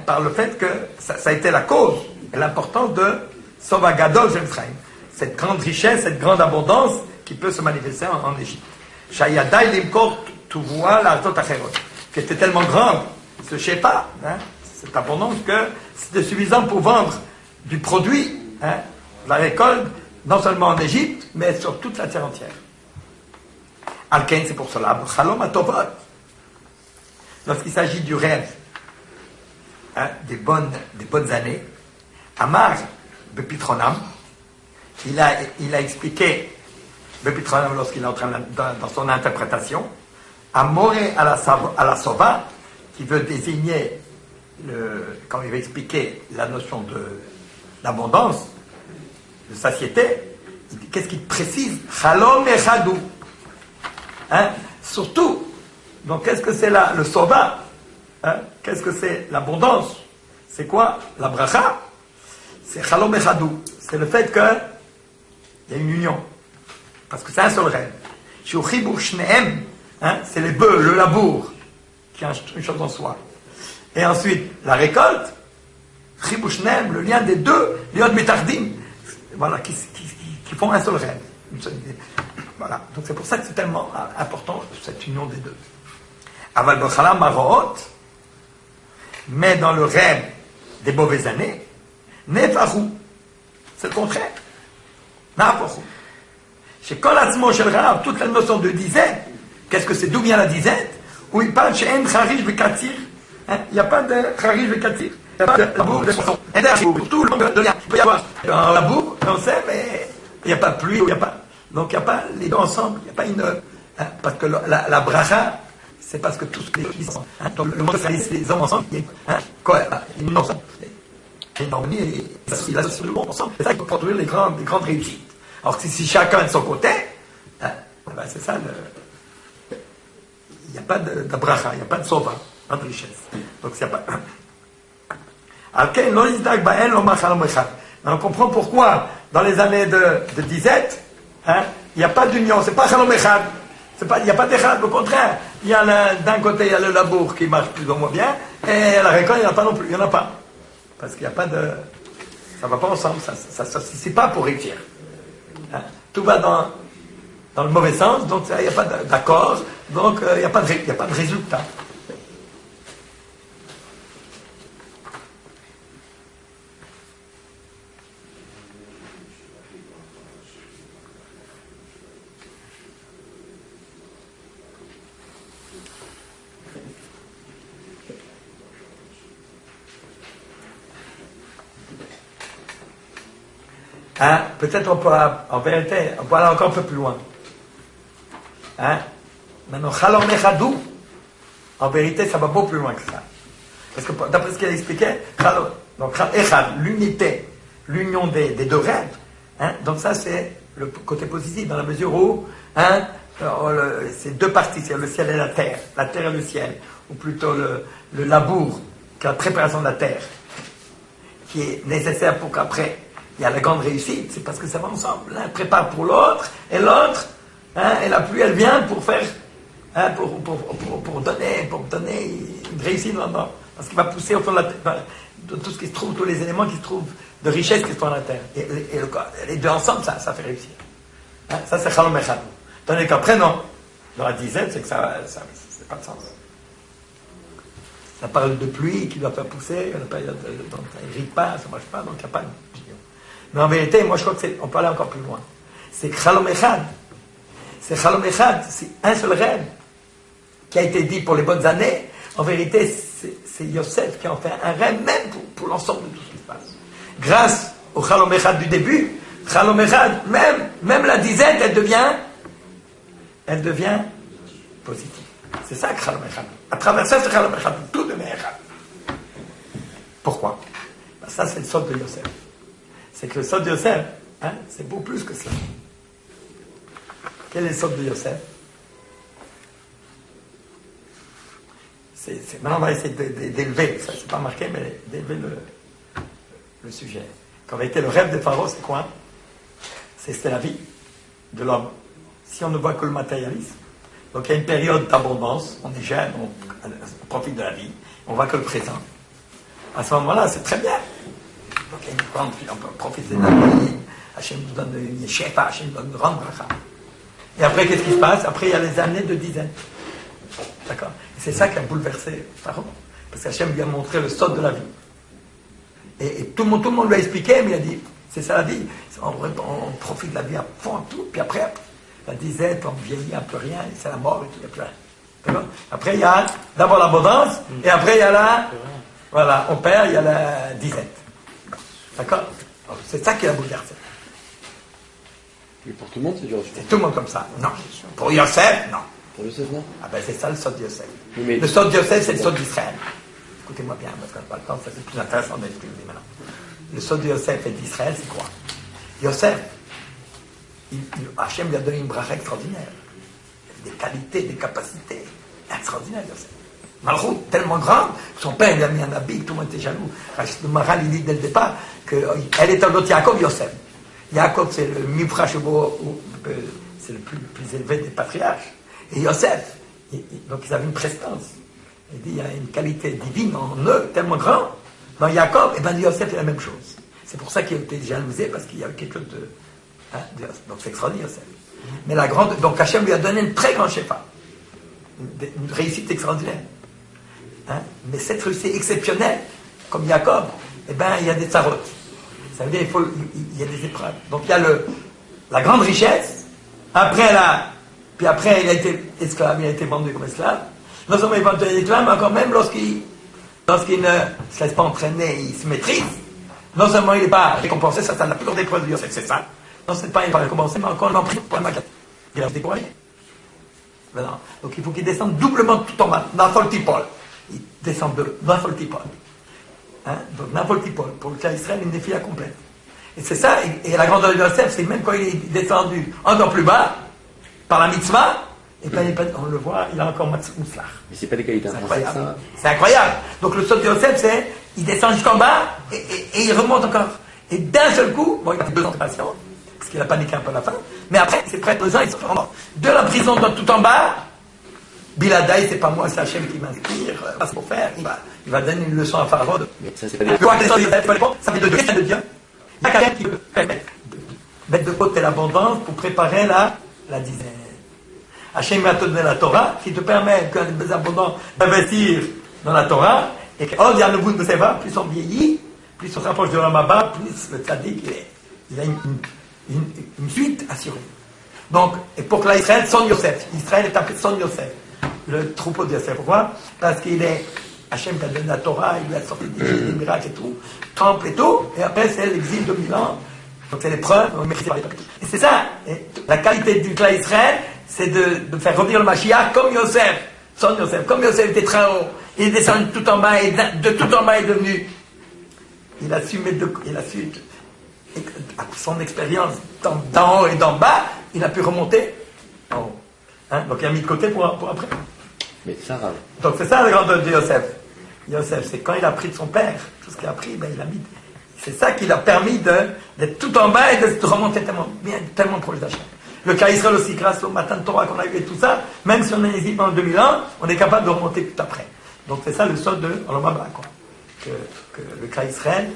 [SPEAKER 1] par le fait que ça a été la cause et l'importance de sova gadol shai Mitzrayim, cette grande richesse, cette grande abondance qui peut se manifester en Égypte. Shayadai limkor tuvoa l'artot acherot, qui était tellement grande, ce shepa, cette abondance que c'était suffisant pour vendre du produit, la récolte, non seulement en Égypte, mais sur toute la terre entière. Al-Kain, c'est pour cela, Chalom Atovot, lorsqu'il s'agit du rêve, des bonnes années, Amar Bepitronam, il a expliqué, Bepitronam, lorsqu'il est en train dans son interprétation, Amoré à la Sova, qui veut désigner, quand il va expliquer la notion d'abondance, de satiété, qu'est-ce qu'il précise? Chalom echadou. Surtout, donc qu'est-ce que c'est là, le sova? Qu'est-ce que c'est l'abondance? C'est quoi la bracha? C'est chalom echadou. C'est le fait qu'il y a une union. Parce que c'est un seul rêve. Shiuchibur shneem, c'est les bœufs, le labour, qui est une chose en soi. Et ensuite, la récolte, Chibushnem, le lien des deux, liot mitardim, voilà, qui font un seul rêve. Voilà. Donc c'est pour ça que c'est tellement important, cette union des deux. Aval b'chala maroot, mais dans le rêve des mauvaises années, nefahu, c'est le contraire. Nafahu. Chez Kolatzmo shel Rav, toute la notion de disette, qu'est-ce que c'est, d'où vient la disette? Où il parle chez En Charish Vekatir. Il n'y a pas de Charish Vekatir. Il n'y a pas de labour, de poisson. Et pour tout le monde de lien. Il peut y avoir un labour, on sait, mais il n'y a pas de pluie, il n'y a pas. Donc il n'y a pas les deux ensemble, il n'y a pas une. Parce que la bracha, c'est parce que tous les filles sont. Donc le monde réalise les hommes ensemble, il y a une ensemble. Et une harmonie, il associe le monde ensemble. C'est ça qui peut produire les grandes réussites. Alors que si chacun de son côté, c'est ça il n'y a pas de bracha, il n'y a pas de sova, pas de richesse. Donc il n'y a pas. On comprend pourquoi, dans les années de disette, il n'y a pas d'union, c'est pas Chalom Echad. Il n'y a pas d'Echad, au contraire. Il y a d'un côté, il y a le labour qui marche plus ou moins bien, et la récolte, il n'y en a pas non plus. Il n'y en a pas. Parce qu'il n'y a pas de. Ça ne va pas ensemble, ça ne s'associe pas pour réussir. Tout va dans le mauvais sens, donc il n'y a pas d'accord, donc il n'y a pas de résultat. Peut-être on peut, en vérité, on peut aller encore un peu plus loin. Maintenant, Chalom Echadou, en vérité, ça va beaucoup plus loin que ça. Parce que d'après ce qu'elle expliquait, donc Echad, l'unité, l'union des deux rêves, hein, donc ça c'est le côté positif, dans la mesure où hein, c'est deux parties, c'est le ciel et la terre et le ciel, ou plutôt le labour, qui est la préparation de la terre, qui est nécessaire pour qu'après, il y a la grande réussite, c'est parce que ça va ensemble. L'un prépare pour l'autre, et l'autre, hein, et la pluie, elle vient pour faire, hein, pour donner une réussite là-dedans. Parce qu'il va pousser au fond de la terre, de tout ce qui se trouve, tous les éléments qui se trouvent, de richesse qui se trouvent dans la terre. Et les deux ensemble, ça fait réussir. Hein, ça, c'est Chalom Echad. Tandis qu'après, non. Dans la dizaine, c'est que ça c'est pas de sens. Ça parle de pluie qui doit faire pousser, donc il ne rit pas, ça ne marche pas, donc il n'y a pas de vision. Mais en vérité, moi je crois qu'on peut aller encore plus loin. C'est Chalom Echad. C'est Chalom Echad, c'est un seul rêve qui a été dit pour les bonnes années. En vérité, c'est Yosef qui en fait un rêve même pour l'ensemble de tout ce qui se passe. Grâce au Chalom Echad du début, Chalom Echad, même la dizaine, elle devient positive. C'est ça que Chalom Echad. À travers ça, c'est Chalom Echad. Tout devient Echad. Pourquoi? Ben, ça, c'est le sort de Yosef. C'est que le sort de Yosef, hein, c'est beaucoup plus que cela. Quel est le sort de Yosef? Maintenant, on va essayer d'élever, ça c'est pas marqué, mais d'élever le sujet. Qu'en vérité, le rêve de Pharaon, c'est quoi? C'était la vie de l'homme. Si on ne voit que le matérialisme, donc il y a une période d'abondance, on est jeune, on profite de la vie, on voit que le présent. À ce moment-là, c'est très bien. Donc il y a une grande vie, on peut profiter de la vie. Hachem nous donne une yeshefa, Hachem nous donne une grande bracha. Et après, qu'est-ce qui se passe? Après, il y a les années de dizaines. D'accord? Et c'est ça qui a bouleversé Pharaon. Parce qu'Hachem lui a montré le sort de la vie. Et tout le monde lui a expliqué, mais il a dit, c'est ça la vie. On profite de la vie à fond, tout. Puis après, la dizaine, on vieillit, il n'y a plus rien, c'est la mort et tout, il n'y a plus rien. D'accord? Après, il y a d'abord l'abondance, et après, il y a voilà, on perd, il y a la dizaine. D'accord? C'est ça qui a bouleversé.
[SPEAKER 2] Mais pour tout le monde, c'est dur.
[SPEAKER 1] C'est tout le monde comme ça. Non. Pour Yosef, non.
[SPEAKER 2] Pour Yosef, non?
[SPEAKER 1] Ah ben c'est ça le sort de Yosef.
[SPEAKER 2] Mais...
[SPEAKER 1] Le sort de Yosef, c'est le sort d'Israël. Écoutez-moi bien, parce qu'on n'a pas le temps, ça c'est plus intéressant d'expliquer maintenant. Le sort de Yosef et d'Israël, c'est quoi? Yosef, Hachem lui a donné une bracha extraordinaire. Des qualités, des capacités extraordinaires, Yosef. Malchut, tellement grande, son père lui a mis un habit, tout le monde était jaloux. Le Maral, il dit dès le départ qu'elle est un autre Yaakov, Yosef. Yaakov, c'est le Mifra Shebo, c'est le plus élevé des patriarches. Et Yosef, donc ils avaient une prestance. Il dit, il y a une qualité divine en eux, tellement grande. Dans Yaakov, et bien Yosef est la même chose. C'est pour ça qu'il était jalousé, parce qu'il y avait quelque chose de... Hein, donc c'est extraordinaire, Yosef. Mais la grande... Donc Hachem lui a donné une très grande shefa. Une réussite extraordinaire. Hein? Mais cette réussite exceptionnelle, comme Yaakov, eh ben, il y a des tsarots. Ça veut dire il y a des épreuves. Donc il y a la grande richesse, puis après il a été esclave, il a été vendu comme esclave. Non seulement il va devenir esclave, mais encore même lorsqu'il ne se laisse pas entraîner, il se maîtrise. Non seulement il n'est pas récompensé, ça c'est la plus grande épreuve de Yosef, c'est ça. Non, c'est pas il n'est pas récompensé, mais encore l'emprise pour la maquette. Il a découragé. Voilà. Donc il faut qu'il descende doublement tout en bas, dans Foltipol. Il descend dans Foltipol. Hein? Donc n'importe quoi, pour le cas d'Israël, une défi complète. Et c'est ça, et la grandeur de Yosef, c'est même quand il est descendu encore plus bas, par la mitzvah, et ben, on le voit, il a encore Mouslach.
[SPEAKER 2] Mais c'est pas des qualités intrinsèques, ça?
[SPEAKER 1] C'est incroyable. Donc le saut de Yosef, c'est, il descend jusqu'en bas, et il remonte encore. Et d'un seul coup, bon, il a fait 2 ans de patience, parce qu'il a paniqué un peu à la fin, mais après, c'est près de 2 ans, il sort vraiment de la prison tout en bas. Biladaï, c'est pas moi, c'est Hachem qui m'inspire. Pas ce qu'il faut faire. Il va donner une leçon à Pharaon.
[SPEAKER 2] Mais ça, c'est pas des...
[SPEAKER 1] Ça fait de Dieu, de Dieu. Il y a quelqu'un qui peut mettre de côté l'abondance pour préparer la dizaine. Hachem va te donner la Torah, qui te permet, quand les abondants, d'investir dans la Torah, et que, il y a le goût de Seva, plus on vieillit, plus on se rapproche de l'Amaba, plus le tzaddik, il a une suite assurée. Donc, et pour que l'Israël sonne Yosef. Israël est appelé son Yosef. Le troupeau de Yosef. Pourquoi? Parce qu'il est... Hachem qui a donné la Torah, il lui a sorti des miracles et tout, temple et tout, et après c'est l'exil de 1000 ans. Donc c'est l'épreuve, on mérite par les peuples. Et c'est ça, et la qualité du clan Israël, c'est de faire revenir le Mashiach comme Yosef. Son Yosef. Comme Yosef était très haut, il est descendu tout en bas et de tout en bas est devenu. Il a su son expérience d'en haut et d'en bas, il a pu remonter en haut. Hein? Donc il a mis de côté pour après.
[SPEAKER 2] Mais Sarah.
[SPEAKER 1] Donc c'est ça la grandeur de Yosef. Yosef, c'est quand il a pris de son père, tout ce qu'il a pris, ben, il a mis. C'est ça qui l'a permis d'être tout en bas et de remonter tellement proche d'Hachem. Le cas Israël aussi, grâce au matin de Torah qu'on a eu et tout ça, même si on est ici pendant 2000 ans, on est capable de remonter tout après. Donc c'est ça le sort de Olamaba, quoi. Que le cas Israël,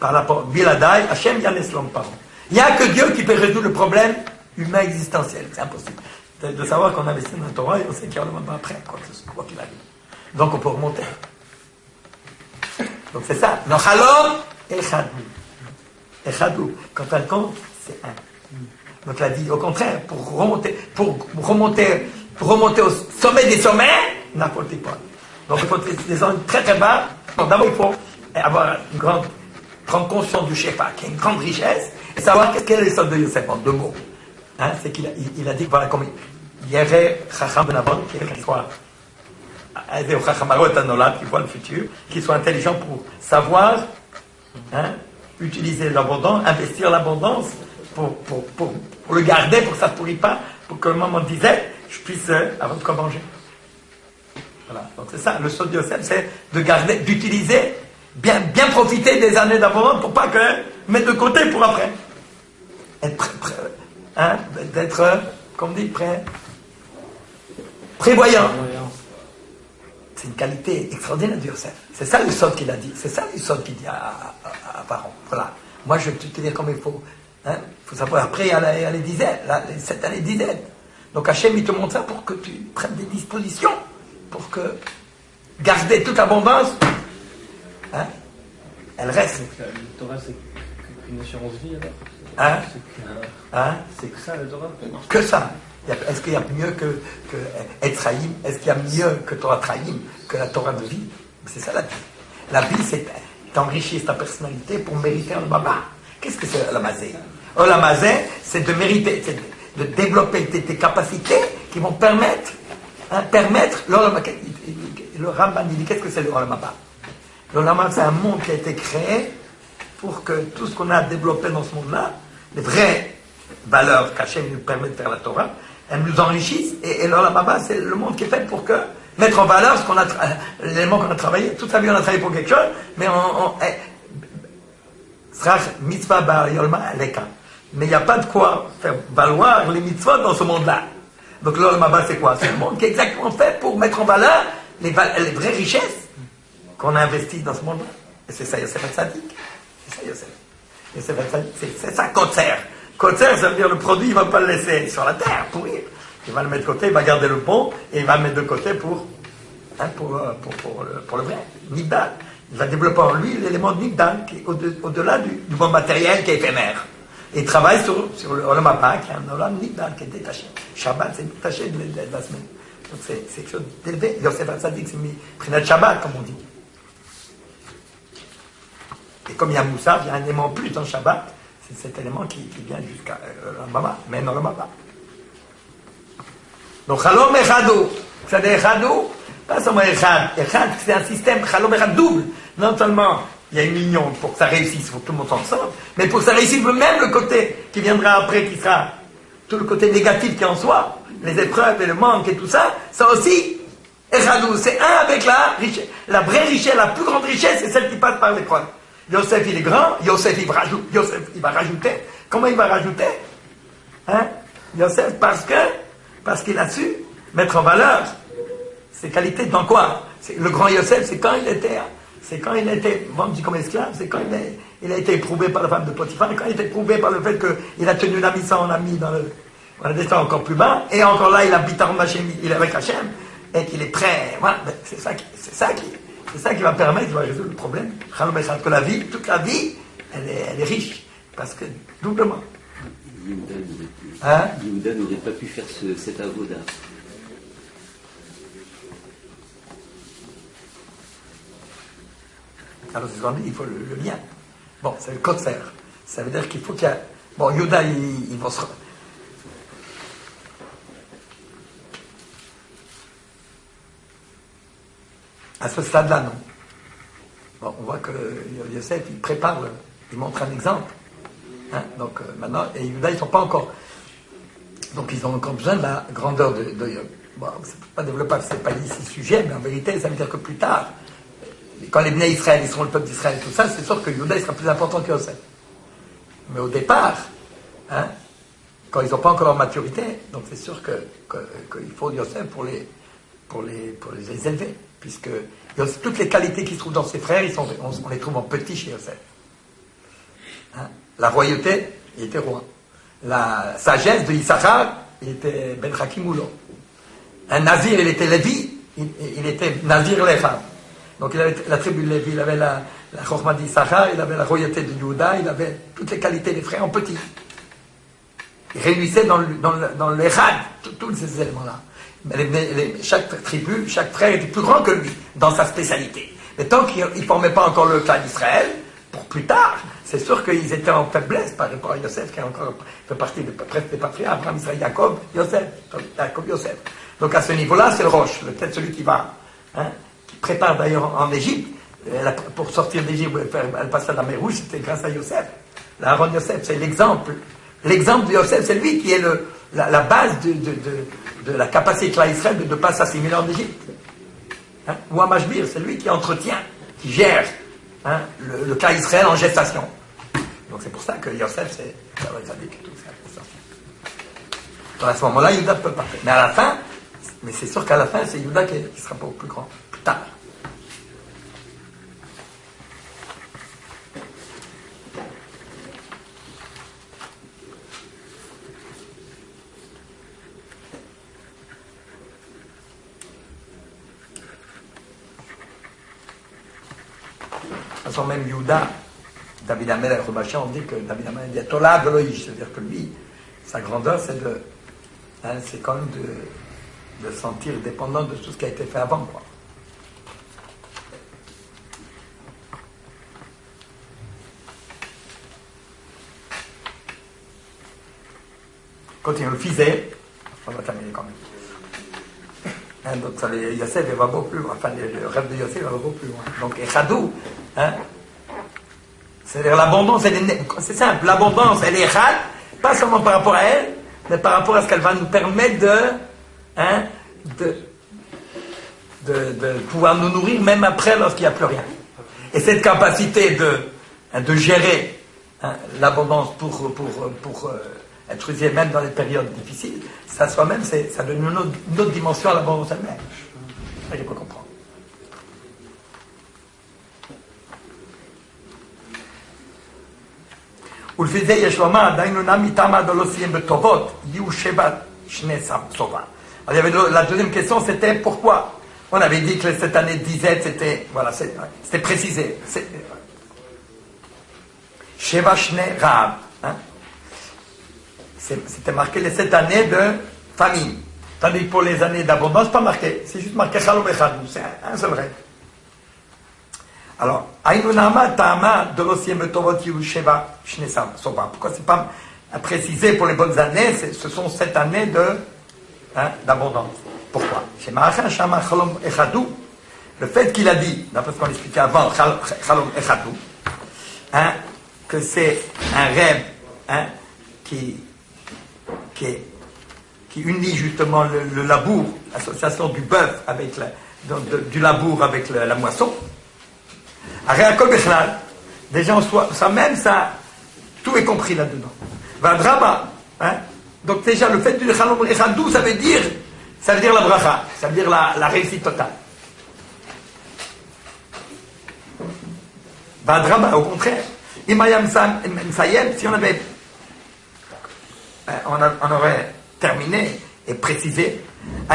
[SPEAKER 1] par rapport à Biladai, Hachem Yanes l'homme par an. Il n'y a que Dieu qui peut résoudre le problème humain existentiel. C'est impossible. De savoir qu'on investit dans la Torah et on sait qu'il y a Olamaba après, quoi qu'il arrive. Donc on peut remonter. Donc c'est ça. Le Chalom, Echadou. Echadou. Quand elle compte, c'est un. Donc la vie, au contraire, pour remonter au sommet des sommets, n'importe quoi. Donc il faut descendre très très bas. D'abord il faut avoir prendre conscience du Shefa, qui est une grande richesse, et savoir quel est le sort de Yosef en 2 mots. Hein, c'est qu'il a dit, voilà, comme Yere Chacham Benavon, qu'il soit qui voit le futur, qu'il soit intelligent pour savoir utiliser l'abondance, investir l'abondance pour le garder, pour que ça ne pourrit pas, pour que le moment disait, je puisse avoir de quoi manger. Voilà. Donc c'est ça, le saut de Yosef, c'est de garder, d'utiliser, bien profiter des années d'abondance pour pas que mettre de côté pour après. Être d'être, comme on dit, prévoyant. C'est une qualité extraordinaire de Yosef. C'est ça le sort qu'il a dit. C'est ça le sort qu'il dit à Pharaon. Voilà. Moi, je vais te dire comme il faut. Il faut savoir. Après, il y a les dizaines. Les 7 années dizaines. Donc Hachem, il te montre ça pour que tu prennes des dispositions. Pour que garder toute abondance, elle reste.
[SPEAKER 3] Donc la Torah, c'est qu'une assurance vie, alors c'est que ça, la Torah.
[SPEAKER 1] Que ça. Est-ce qu'il y a mieux que Etzraïm? Est-ce qu'il y a mieux que Torah Traïm, que la Torah de vie? C'est ça la vie. La vie, c'est t'enrichir ta personnalité pour mériter un baba. Qu'est-ce que c'est Olamazé? Olamazé, c'est de mériter, c'est de développer tes capacités qui vont permettre le Ramban, il dit qu'est-ce que c'est le Olamaba? L'Olamaba, c'est un monde qui a été créé pour que tout ce qu'on a développé dans ce monde-là, les vraies valeurs qu'Hachem nous permet de faire la Torah, elles nous enrichissent, et l'Olamaba, c'est le monde qui est fait pour mettre en valeur ce qu'on a, l'élément qu'on a travaillé. Toute sa vie, on a travaillé pour quelque chose, mais mitzvah bar yolma leka. Mais il n'y a pas de quoi faire valoir les mitzvot dans ce monde-là. Donc l'Olamaba, c'est quoi? C'est le monde qui est exactement fait pour mettre en valeur les vraies richesses qu'on a investies dans ce monde-là. Et c'est ça Yosef Hatzadik. C'est ça Yosef. Yosef Hatzadik, c'est ça Kotzer. Kotzer, ça veut dire le produit, il ne va pas le laisser sur la terre, pourrir. Il va le mettre de côté, il va garder le bon, et il va le mettre de côté pour le vrai, Nigdal. Il va développer en lui l'élément de Nigdal, qui est au-delà du bon matériel qui est éphémère. Et il travaille sur le Olam Haba, qui est un Olam Nigdal, qui est détaché. Shabbat, c'est détaché de la semaine. Donc c'est quelque chose d'élevé. Yosef Hatzadik, c'est mis Prinat Shabbat, comme on dit. Et comme il y a Moussa, il y a un élément plus dans Shabbat, c'est cet élément qui vient jusqu'à Olam mais dans Olam Haba. Donc, Chalom Echadou. Vous savez, Echadou, pas seulement Echad. Echad, c'est un système, Chalom Echad double. Non seulement il y a une union pour que ça réussisse, il faut que tout le monde s'en sorte, mais pour que ça réussisse, même le côté qui viendra après, qui sera tout le côté négatif qui en soit, les épreuves et le manque et tout ça, ça aussi, Echadou, c'est un avec la richesse. La vraie richesse, la plus grande richesse, c'est celle qui passe par l'épreuve. Yosef, il est grand, Yosef, il va rajouter. Comment il va rajouter? Yosef, parce qu'il a su mettre en valeur ses qualités dans quoi? Le grand Yosef, c'est quand il était vendu comme esclave, c'est quand il a été éprouvé par la femme de Potiphar, et quand il a été éprouvé par le fait qu'il a tenu l'ami sans l'ami dans le destin encore plus bas, et encore là, il habite en Hachem, il est avec Hachem, et qu'il est prêt. Voilà, c'est ça qui va permettre de résoudre le problème. Que la vie, toute la vie, elle est riche, parce que doublement.
[SPEAKER 4] Yehuda n'aurait pas pu faire cet avoda.
[SPEAKER 1] Alors c'est ce qu'on dit, il faut le lien. Bon, c'est le Kotzer. Ça veut dire qu'il faut qu'il y a... Bon, Yehuda, il va se... À ce stade-là, non. Bon, on voit que Yosef, il prépare, il montre un exemple. Hein, donc maintenant, et Yehuda, ils ne sont pas encore. Donc ils ont encore besoin de la grandeur de Yosef. Bon, c'est pas développable, c'est pas ici le sujet, mais en vérité, ça veut dire que plus tard, quand les Bnei Israël, ils seront le peuple d'Israël et tout ça, c'est sûr que Yehuda, il sera plus important que Yosef. Mais au départ, hein, quand ils n'ont pas encore leur maturité, donc c'est sûr qu'il faut Yosef pour les élever, puisque toutes les qualités qui se trouvent dans ses frères, on les trouve en petit chez Yosef. Hein? La royauté, il était roi. La sagesse de Issachar, il était Ben Hakimoulo. Un Nazir, il était Lévi, il était Nazir Lecha. Donc il avait la tribu de Lévi, il avait la Chochma d'Issachar, il avait la royauté de Yehuda, il avait toutes les qualités des frères en petit. Il réunissait dans l'Echad tous ces éléments-là. Chaque tribu, chaque frère était plus grand que lui dans sa spécialité. Mais tant qu'il ne formait pas encore le clan d'Israël, pour plus tard, c'est sûr qu'ils étaient en faiblesse par rapport à Yosef, qui a encore fait partie presque des patriarches, Abraham, Israël, Jacob, Yosef. Donc à ce niveau-là, c'est le roche, peut-être celui qui va, hein, qui prépare d'ailleurs en Égypte, pour sortir d'Égypte, elle passe à la mer Rouge, c'était grâce à Yosef. Aaron Yosef, c'est l'exemple. L'exemple de Yosef, c'est lui qui est la base de la capacité de l'Israël de ne pas s'assimiler en Égypte. Hein? Ou à Mashbir, c'est lui qui entretient, qui gère, hein, le cas Israël en gestation. Donc c'est pour ça que Yosef, c'est tout ça. Donc à ce moment-là, Yehuda peut pas faire. Mais à la fin, mais c'est sûr qu'à la fin, c'est Yehuda qui sera pas plus grand, plus tard. De toute façon, même Yehuda, David Amel et Rabachin, on dit que David Amel dit Tola de Loïch, c'est-à-dire que lui, sa grandeur, c'est quand même de se sentir dépendant de tout ce qui a été fait avant, quoi. Continue le fisé, on va terminer quand même. Hein, donc ça, Yosef va beaucoup plus loin, enfin le rêve de Yosef va beaucoup plus loin. Donc Echadou, hein, c'est-à-dire l'abondance, c'est simple, l'abondance elle est Echad, pas seulement par rapport à elle, mais par rapport à ce qu'elle va nous permettre de pouvoir nous nourrir même après lorsqu'il n'y a plus rien. Et cette capacité de gérer, hein, l'abondance pour être utilisée même dans les périodes difficiles, ça soi-même, ça donne une autre dimension à l'abondance elle-même. C'est ça qu'il faut comprendre. ולפי יש לומר, דהיינו נמי תמה דלא סיים בטובות, יהיו שבע שני סובה. Alors, il y avait la deuxième question, c'était pourquoi? On avait dit que cette année de disette, c'était précisé. Sheva Shne Raab. C'était marqué les 7 années de famine. Tandis que pour les années d'abondance, pas marqué. C'est juste marqué Chalom Echadou. C'est un seul règle. Alors, Aïnunama Tama de l'Osiem Tovot Yusheva Shnesam Soba. Pourquoi c'est pas précisé pour les bonnes années? Ce sont 7 années d'abondance. Pourquoi? Chez Ma'achan Shama Chalom Echadou, le fait qu'il a dit, d'après ce qu'on expliquait avant, Chalom Echadou, que c'est un rêve qui unit justement le labour, l'association du bœuf avec du labour avec la moisson. Déjà en soi, ça, tout est compris là-dedans. Vadraba, donc déjà le fait du Chalom Echadou, ça veut dire la bracha, ça veut dire la réussite totale. Vadraba, au contraire, Imayam Sayem, si on avait on aurait terminé et précisé. On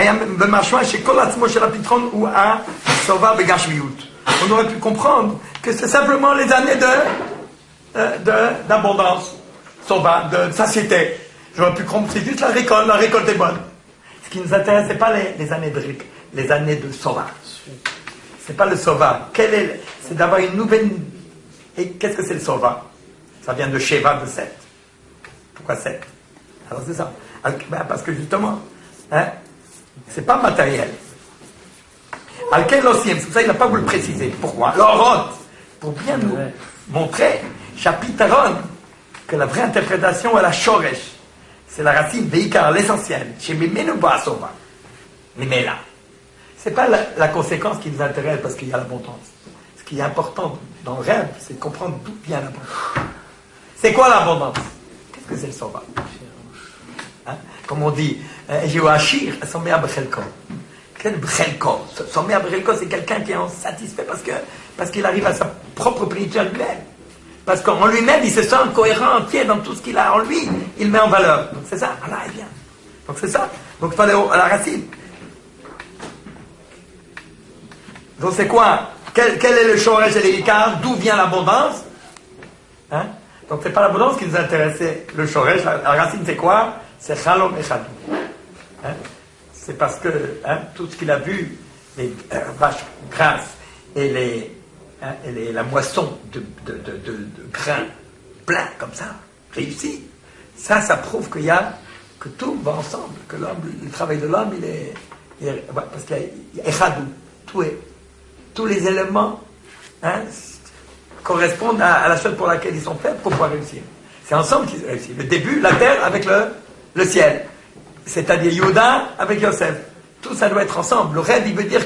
[SPEAKER 1] aurait pu comprendre que c'est simplement les années d'abondance, de satiété. J'aurais pu comprendre, c'est juste la récolte est bonne. Ce qui nous intéresse, c'est pas les années de RIC, les années de Sova. C'est pas le Sova. C'est d'avoir une nouvelle. Et qu'est-ce que c'est le Sova? Ça vient de Sheva, de 7. Pourquoi 7? Alors c'est ça. Parce que justement, c'est pas matériel. Alken l'osiem, c'est pour ça qu'il n'a pas voulu le préciser. Pourquoi? L'orot, pour bien nous montrer, chapitraron, que la vraie interprétation est la shoresh. C'est la racine veikar, l'essentiel. Chez Mimenu Basova. Mimela. C'est pas la conséquence qui nous intéresse parce qu'il y a l'abondance. Ce qui est important dans le rêve, c'est de comprendre d'où vient l'abondance. C'est quoi l'abondance? Qu'est-ce que c'est le sova? Hein? Comme on dit, Jéhoachir, Somea Bchelko. Quel Bchelko? Somea Bchelko, c'est quelqu'un qui est insatisfait parce qu'il arrive à sa propre plénitude lui-même. Parce qu'en lui-même, il se sent cohérent, entier dans tout ce qu'il a en lui. Il met en valeur. Donc c'est ça. Allah est bien. Donc c'est ça. Donc il faut aller à la racine. Donc c'est quoi? Quel est le shoresh et l'écart? D'où vient l'abondance? Hein? Donc c'est pas l'abondance qui nous intéressait. Le shoresh, la racine c'est quoi? C'est chalom et chadou. Hein? C'est parce que tout ce qu'il a vu, les vaches grasses et la moisson de grains pleins comme ça, réussi, ça prouve que tout va ensemble, que l'homme, le travail de l'homme, parce qu'il y a echadou, tous les éléments correspondent à la chose pour laquelle ils sont faits pour pouvoir réussir. C'est ensemble qu'ils réussissent. Le début, la terre avec le ciel. C'est-à-dire Yehuda avec Yosef. Tout ça doit être ensemble. Le rêve, il veut dire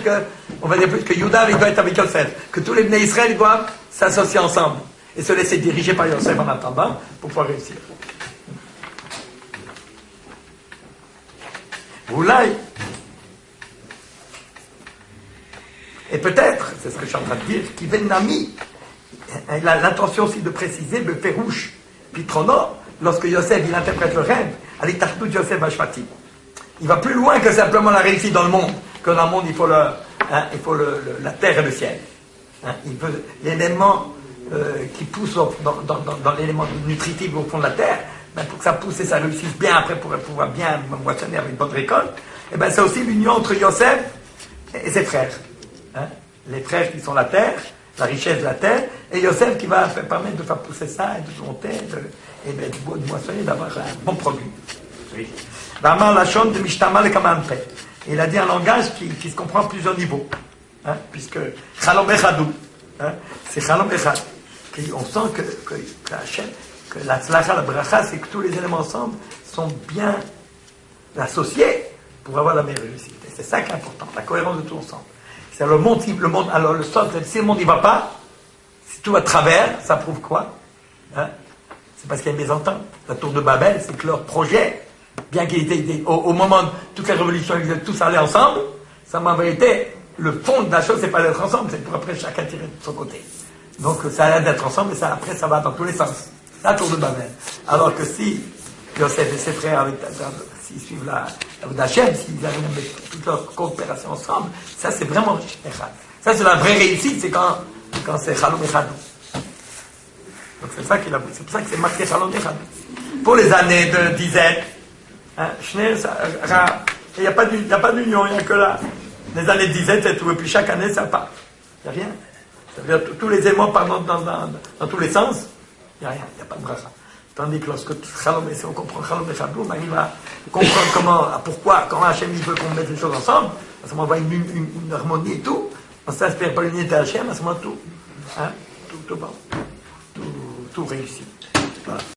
[SPEAKER 1] on va dire plus que Yehuda doit être avec Yosef. Que tous les Bnei Israël doivent s'associer ensemble. Et se laisser diriger par Yosef en attendant pour pouvoir réussir. Oulaï. Et peut-être, c'est ce que je suis en train de dire, qu'il Nami, il a l'intention aussi de préciser le Pérouche, Pitrono, lorsque Yosef il interprète le rêve, Ali Tartout Yosef Vashvati. Il va plus loin que simplement la réussite dans le monde. Que dans le monde, il faut la terre et le ciel. Il veut l'élément qui pousse dans l'élément nutritif au fond de la terre, pour que ça pousse et ça réussisse bien après pour pouvoir bien moissonner avec une bonne récolte. Et c'est aussi l'union entre Yosef et ses frères. Les frères qui sont la terre, la richesse de la terre, et Yosef qui va permettre de faire pousser ça et de monter et de moissonner, d'avoir un bon produit. Oui. Il a dit un langage qui se comprend à plusieurs niveaux. Puisque Chalom Echadou, c'est Chalom Echad. On sent que la tzlacha, la bracha, c'est que tous les éléments ensemble sont bien associés pour avoir la meilleure réussite. Et c'est ça qui est important, la cohérence de tout ensemble. C'est le monde, alors le sol, si le monde n'y va pas, si tout à travers, ça prouve quoi? C'est parce qu'il y a une mésentente. La tour de Babel, c'est que leur projet, bien qu'il était au moment de toutes les révolutions, ils étaient tous allés ensemble, ça m'a vérité, le fond de la chose, c'est pas d'être ensemble, c'est pour après chacun tirer de son côté. Donc ça a l'air d'être ensemble, et ça, après ça va dans tous les sens. La tour de Babel. Alors que si Yosef et ses frères, s'ils suivent la d'Hachem, s'ils arrivent à mettre toute leur coopération ensemble, ça c'est vraiment Echad. Ça c'est la vraie réussite, c'est quand c'est Chalom Echadou. Donc c'est ça qu'il a, c'est pour ça que c'est marqué Chalom Echad. Pour les années de dizaine, il n'y a pas d'union, il n'y a que là. Les années de dizaine, c'est tout, et puis chaque année ça part. Il n'y a rien. Ça veut dire tous les éléments partent dans tous les sens, il n'y a rien, il n'y a pas de bracha. Tandis que lorsque si on comprend Chalom Echadou, on arrive à comprendre comment Hachem il veut qu'on mette les choses ensemble, à ce moment on voit une harmonie et tout, on s'inspire par l'unité Hachem, à ce moment tout, tout réussit. Voilà.